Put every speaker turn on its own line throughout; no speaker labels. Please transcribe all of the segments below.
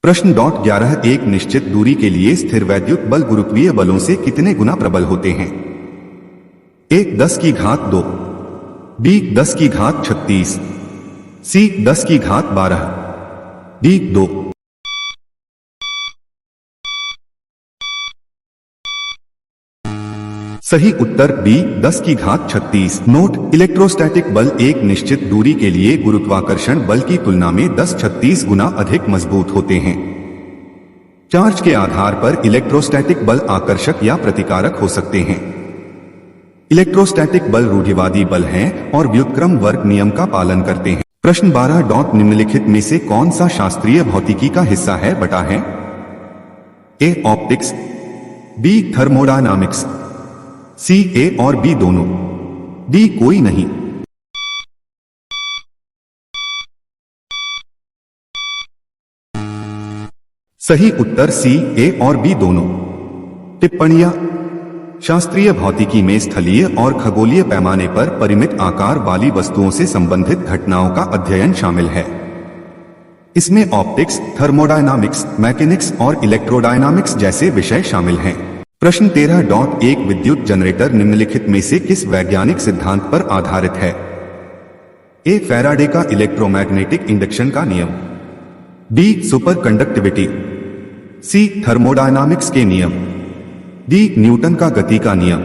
प्रश्न 11 एक निश्चित दूरी के लिए स्थिर वैद्युत बल गुरुत्वीय बलों से कितने गुना प्रबल होते हैं? ए 10 की घात 2, बी 10 की घात 36, सी 10 की घात 12, डी 2। सही उत्तर बी 10 की घात 36। नोट: इलेक्ट्रोस्टैटिक बल एक निश्चित दूरी के लिए गुरुत्वाकर्षण बल की तुलना में 10-36 गुना अधिक मजबूत होते हैं। चार्ज के आधार पर इलेक्ट्रोस्टैटिक बल आकर्षक या प्रतिकारक हो सकते हैं। इलेक्ट्रोस्टैटिक बल रूढ़िवादी बल हैं और व्युत्क्रम वर्ग नियम का पालन करते हैं। प्रश्न 12 निम्नलिखित में से कौन सा शास्त्रीय भौतिकी का हिस्सा है? बटा है। ए ऑप्टिक्स, बी थर्मोडायनामिक्स, सी ए और बी दोनों, डी कोई नहीं। सही उत्तर सी ए और बी दोनों। टिप्पणियां: शास्त्रीय भौतिकी में स्थलीय और खगोलीय पैमाने पर परिमित आकार वाली वस्तुओं से संबंधित घटनाओं का अध्ययन शामिल है। इसमें ऑप्टिक्स, थर्मोडायनामिक्स, मैकेनिक्स और इलेक्ट्रोडायनामिक्स जैसे विषय शामिल हैं। प्रश्न 13 एक विद्युत जनरेटर निम्नलिखित में से किस वैज्ञानिक सिद्धांत पर आधारित है? ए फैराडे का इलेक्ट्रोमैग्नेटिक इंडक्शन का नियम, B superconductivity, C thermodynamics के नियम, डी न्यूटन का गति का नियम।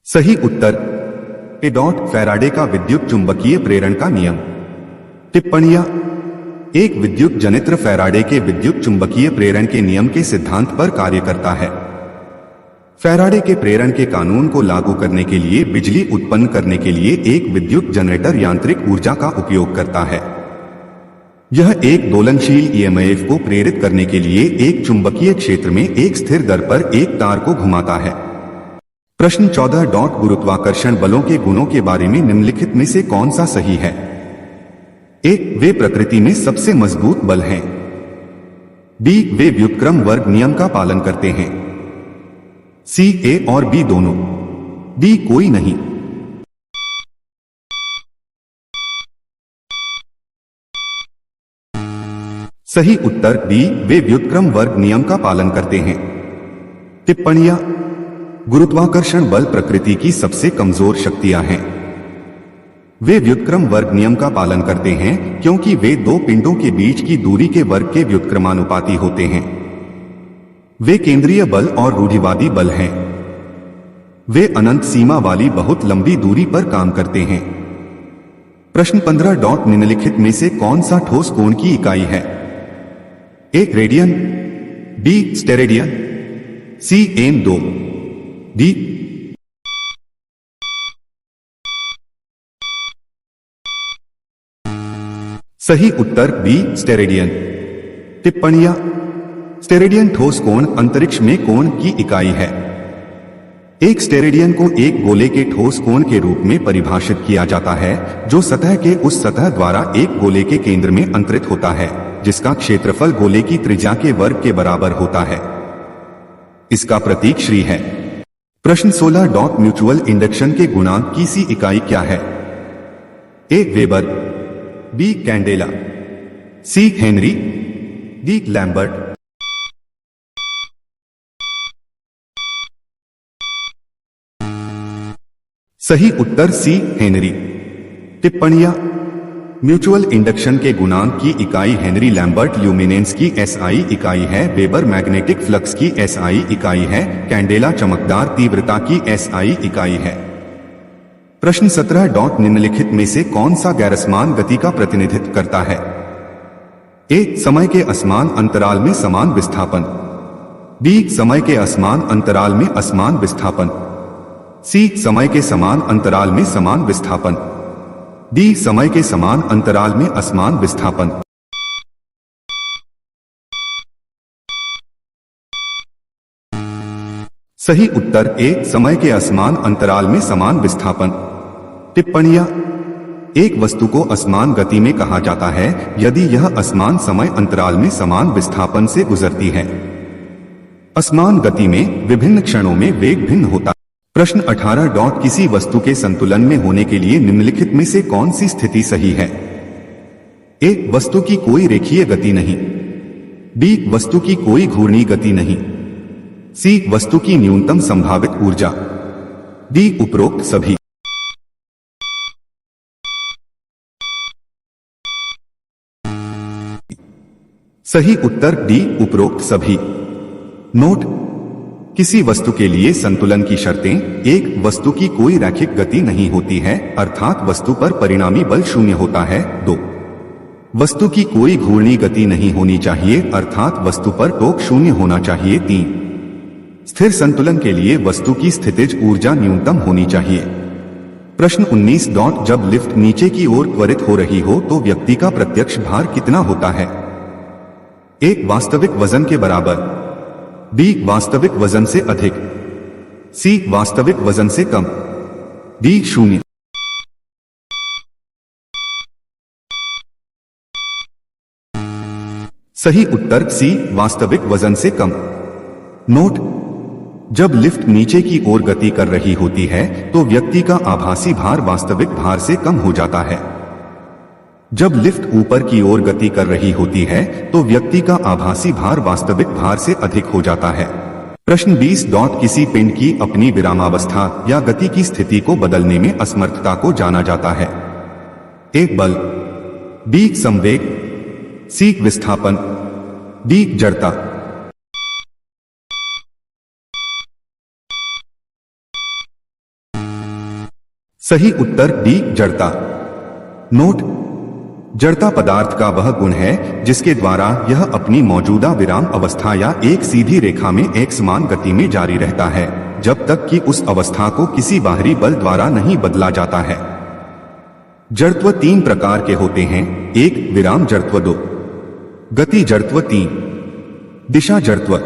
सही उत्तर ए फैराडे का विद्युत चुंबकीय प्रेरण का नियम। टिप्पणियां: एक विद्युत जनित्र फैराडे के विद्युत चुंबकीय प्रेरण के नियम के सिद्धांत पर कार्य करता है। फैराडे के प्रेरण के कानून को लागू करने के लिए बिजली उत्पन्न करने के लिए एक विद्युत जनरेटर यांत्रिक ऊर्जा का उपयोग करता है। यह एक दोलनशील ईएमएफ को प्रेरित करने के लिए एक चुंबकीय क्षेत्र में एक स्थिर दर पर एक तार को घुमाता है। प्रश्न 14 गुरुत्वाकर्षण बलों के गुणों के बारे में निम्नलिखित में से कौन सा सही है? ए वे प्रकृति में सबसे मजबूत बल हैं, बी वे व्युत्क्रम वर्ग नियम का पालन करते हैं, सी ए और बी दोनों, डी कोई नहीं। सही उत्तर बी वे व्युत्क्रम वर्ग नियम का पालन करते हैं। टिप्पणियां: गुरुत्वाकर्षण बल प्रकृति की सबसे कमजोर शक्तियां हैं। वे व्युत्क्रम वर्ग नियम का पालन करते हैं क्योंकि वे दो पिंडों के बीच की दूरी के वर्ग के व्युत्क्रमानुपाती होते हैं। वे केंद्रीय बल और रूढ़िवादी बल हैं। वे अनंत सीमा वाली बहुत लंबी दूरी पर काम करते हैं। प्रश्न 15 निम्नलिखित में से कौन सा ठोस कोण की इकाई है? A radian, B steradian, C M 2, D. सही उत्तर बी स्टेरेडियन। टिप्पणियां: स्टेरेडियन ठोस कोण अंतरिक्ष में कोण की इकाई है। एक स्टेरेडियन को एक गोले के ठोस कोण के रूप में परिभाषित किया जाता है जो सतह के उस सतह द्वारा एक गोले के केंद्र में अंतरित होता है जिसका क्षेत्रफल गोले की त्रिज्या के वर्ग के बराबर होता है। इसका प्रतीक श्री है। प्रश्न 16 म्यूचुअल इंडक्शन के गुणांक की सी इकाई क्या है? ए वेबर, बी कैंडेला, सी हेनरी, डी लैम्बर्ट। सही उत्तर सी हेनरी। टिप्पणियां: म्यूचुअल इंडक्शन के गुणांक की इकाई हेनरी लैम्बर्ट ल्यूमिनेंस की एसआई इकाई है, वेबर मैग्नेटिक फ्लक्स की एसआई इकाई है, कैंडेला चमकदार तीव्रता की एसआई इकाई है। प्रश्न 17 निम्नलिखित में से कौन सा गैरसमान गति का प्रतिनिधित्व करता है? ए समय के असमान अंतराल में समान विस्थापन, बी समय के असमान अंतराल में असमान विस्थापन, सी समय के समान अंतराल में समान विस्थापन, डी समय के समान अंतराल में असमान विस्थापन। सही उत्तर ए समय के असमान अंतराल में समान विस्थापन। टिप्पणियां: एक वस्तु को असमान गति में कहा जाता है यदि यह असमान समय अंतराल में समान विस्थापन से गुजरती है। असमान गति में विभिन्न क्षणों में वेग भिन्न होता है। प्रश्न 18 किसी वस्तु के संतुलन में होने के लिए निम्नलिखित में से कौन सी स्थिति सही है? ए. वस्तु की कोई रेखीय गति नहीं। बी. वस्तु की कोई घूर्णी गति नहीं। सी. वस्तु की न्यूनतम संभावित ऊर्जा। डी. उपरोक्त सभी। सही उत्तर डी. उपरोक्त सभी। नोट: किसी वस्तु के लिए संतुलन की शर्तें: एक. वस्तु की कोई रैखिक गति नहीं होती है, अर्थात वस्तु पर परिणामी बल शून्य होता है। 2. वस्तु की कोई घूर्णी गति नहीं होनी चाहिए, अर्थात वस्तु पर टोक शून्य होना चाहिए। 3. स्थिर संतुलन के लिए वस्तु की स्थितिज ऊर्जा न्यूनतम होनी चाहिए। प्रश्न 19. जब लिफ्ट नीचे की ओर त्वरित हो रही हो तो व्यक्ति का प्रत्यक्ष भार कितना होता है? 1. वास्तविक वजन के बराबर। बी. वास्तविक वजन से अधिक। सी. वास्तविक वजन से कम। डी. 0। सही उत्तर सी. वास्तविक वजन से कम। नोट: जब लिफ्ट नीचे की ओर गति कर रही होती है तो व्यक्ति का आभासी भार वास्तविक भार से कम हो जाता है। जब लिफ्ट ऊपर की ओर गति कर रही होती है तो व्यक्ति का आभासी भार वास्तविक भार से अधिक हो जाता है। प्रश्न 20. किसी पिंड की अपनी विरामावस्था या गति की स्थिति को बदलने में असमर्थता को जाना जाता है। ए. बल। बी. संवेग। सी. विस्थापन। डी. जड़ता। सही उत्तर डी. जड़ता। नोट: जड़ता पदार्थ का वह गुण है जिसके द्वारा यह अपनी मौजूदा विराम अवस्था या एक सीधी रेखा में एक समान गति में जारी रहता है जब तक कि उस अवस्था को किसी बाहरी बल द्वारा नहीं बदला जाता है। जड़त्व 3 प्रकार के होते हैं। 1. विराम जड़त्व। 2. गति जड़त्व। 3. दिशा जड़त्व।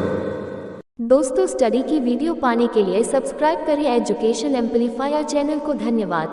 दोस्तों, स्टडी की वीडियो पाने के लिए सब्सक्राइब करें एजुकेशन एम्पलीफायर चैनल को। धन्यवाद।